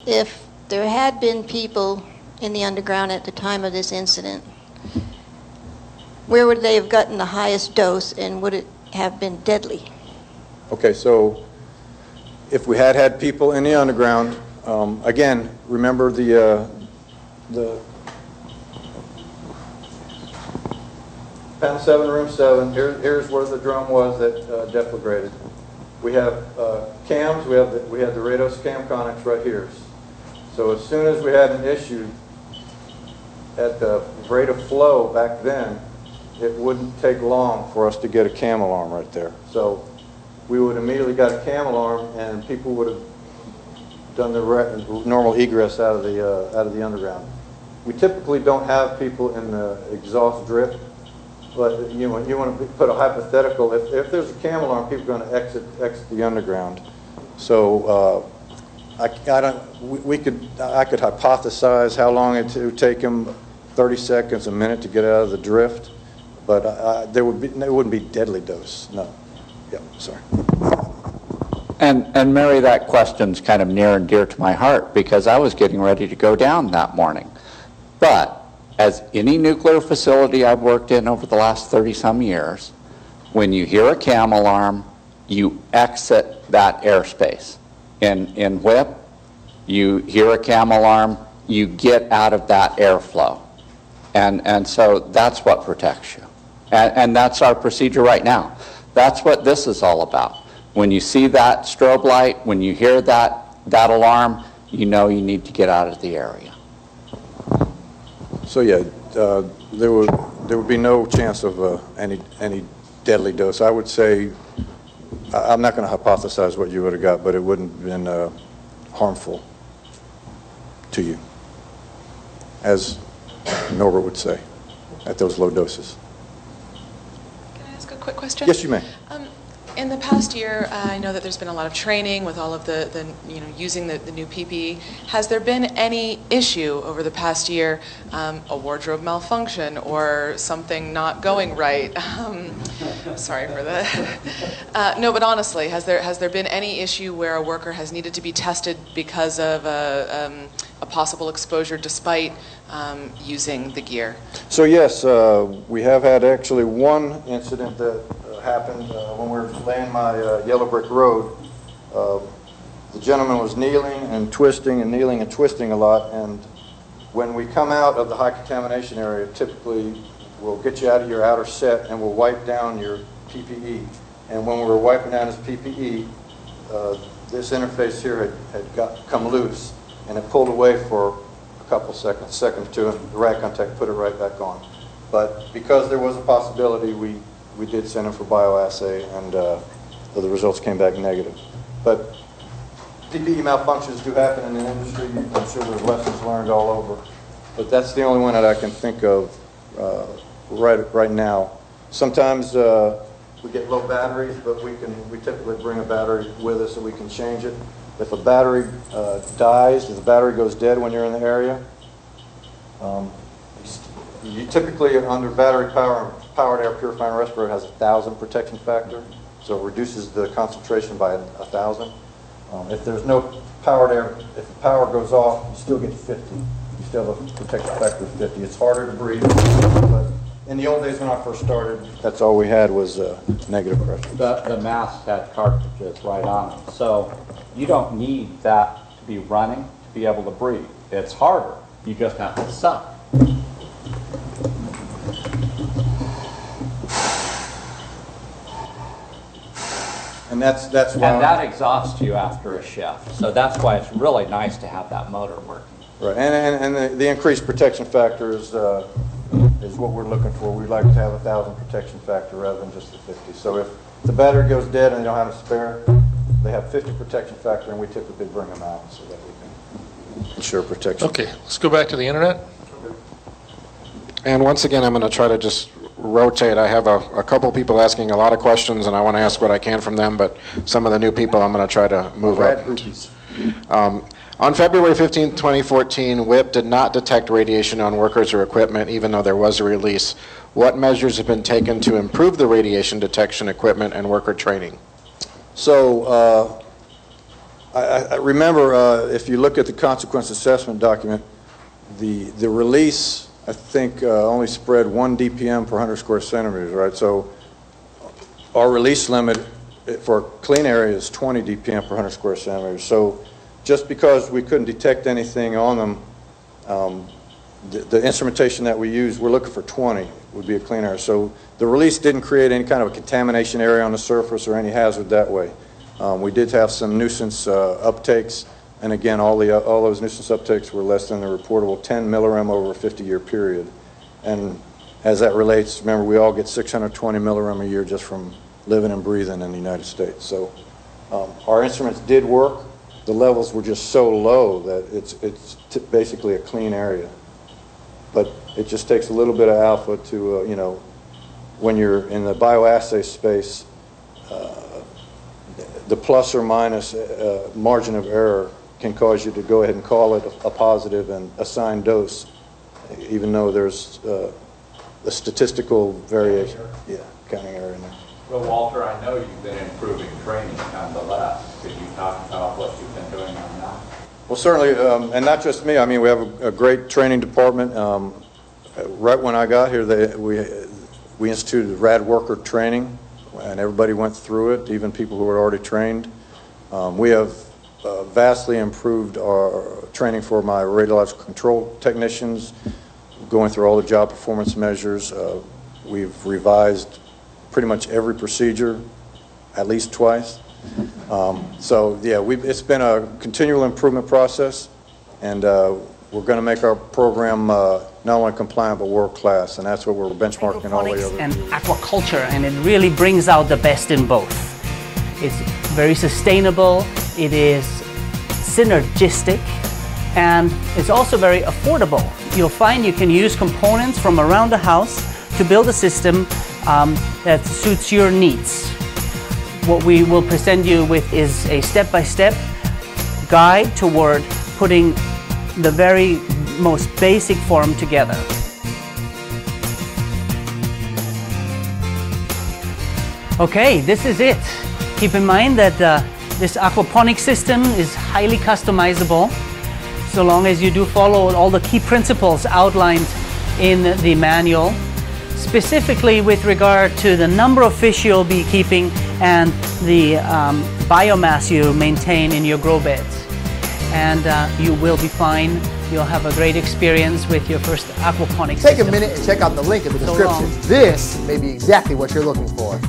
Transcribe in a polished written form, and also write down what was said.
if there had been people in the underground at the time of this incident, where would they have gotten the highest dose, and would it have been deadly? Okay, so if we had people in the underground, again, remember the Pen 7, Room 7, here's where the drum was that deflagrated. We have cams, we had the Rados cam conics right here. So as soon as we had an issue at the rate of flow back then, it wouldn't take long for us to get a cam alarm right there. So we would immediately got a cam alarm, and people would have done the normal egress out of the underground. We typically don't have people in the exhaust drift, but you want to put a hypothetical. If there's a cam alarm, people are going to exit the underground. So I could hypothesize how long it would take them, 30 seconds, a minute to get out of the drift, but it wouldn't be deadly dose. No. Yeah. Sorry. And Mary, that question's kind of near and dear to my heart because I was getting ready to go down that morning. But as any nuclear facility I've worked in over the last 30-some years, when you hear a cam alarm, you exit that airspace. In WHIP, you hear a cam alarm, you get out of that airflow. And so that's what protects you. And that's our procedure right now. That's what this is all about. When you see that strobe light, when you hear that alarm, you know you need to get out of the area. So yeah, there would be no chance of any deadly dose. I would say, I'm not going to hypothesize what you would have got, but it wouldn't have been harmful to you, as Norbert would say, at those low doses. Can I ask a quick question? Yes, you may. In the past year, I know that there's been a lot of training with all of the using the new PPE. Has there been any issue over the past year, a wardrobe malfunction or something not going right? Sorry for that. No, but honestly, has there been any issue where a worker has needed to be tested because of a possible exposure despite using the gear? So yes, we have had actually one incident that happened when we were laying my yellow brick road. The gentleman was kneeling and twisting and kneeling and twisting a lot, and when we come out of the high contamination area, typically we'll get you out of your outer set and we'll wipe down your PPE. And when we were wiping down his PPE, this interface here had come loose, and it pulled away for a couple seconds, second or two, and the rag contact put it right back on. But because there was a possibility, we did send him for bioassay, and the results came back negative. But PPE malfunctions do happen in the industry. I'm sure there's lessons learned all over. But that's the only one that I can think of right now. Sometimes we get low batteries, but we typically bring a battery with us so we can change it. If a battery dies, if the battery goes dead when you're in the area, you typically, under battery powered air purifying respirator has 1,000 protection factor, so it reduces the concentration by 1,000. If there's no powered air, if the power goes off, you still get 50. You still have a protection factor of 50. It's harder to breathe, but in the old days when I first started, that's all we had was negative pressure. The mask had cartridges right on it, so you don't need that to be running to be able to breathe. It's harder. You just have to suck. And that's why. And that exhausts you after a shift. So that's why it's really nice to have that motor working. Right, and the increased protection factor is what we're looking for. We'd like to have 1,000 protection factor rather than just the 50. So if the battery goes dead and they don't have a spare, they have 50 protection factor, and we typically bring them out so that we can ensure protection. Okay, let's go back to the internet. And once again, I'm going to try to just rotate. I have a couple people asking a lot of questions, and I want to ask what I can from them, but some of the new people I'm going to try to move up. On February 15, 2014, WIP did not detect radiation on workers or equipment, even though there was a release. What measures have been taken to improve the radiation detection equipment and worker training? So I remember, if you look at the consequence assessment document, the release, I think, only spread 1 DPM per 100 square centimeters, right? So our release limit for a clean area is 20 DPM per 100 square centimeters. So just because we couldn't detect anything on them, the instrumentation that we use, we're looking for 20 would be a clean area. So the release didn't create any kind of a contamination area on the surface or any hazard that way. We did have some nuisance uptakes, and again, all those nuisance uptakes were less than the reportable 10 millirem over a 50-year period. And as that relates, remember, we all get 620 millirem a year just from living and breathing in the United States. So our instruments did work. The levels were just so low that it's basically a clean area. But it just takes a little bit of alpha to, you know, when you're in the bioassay space, the plus or minus margin of error can cause you to go ahead and call it a positive and assign dose, even though there's a statistical variation. Yeah, counting error in there. Well, Walter, I know you've been improving training nonetheless. Could you talk about what you've been doing on that? Well, certainly, and not just me. I mean, we have a great training department. Right when I got here, we instituted rad worker training, and everybody went through it, even people who were already trained. We have vastly improved our training for my radiological control technicians, going through all the job performance measures. We've revised pretty much every procedure at least twice. So yeah, it's been a continual improvement process, and we're going to make our program not only compliant but world class, and that's what we're benchmarking all the other. And aquaculture, and it really brings out the best in both. It's very sustainable, it is synergistic, and it's also very affordable. You'll find you can use components from around the house to build a system that suits your needs. What we will present you with is a step-by-step guide toward putting the very most basic form together. Okay, this is it. Keep in mind that this aquaponics system is highly customizable, so long as you do follow all the key principles outlined in the manual, specifically with regard to the number of fish you'll be keeping and the biomass you maintain in your grow beds. And you will be fine. You'll have a great experience with your first aquaponics system. Take a minute and check out the link in the description. This may be exactly what you're looking for.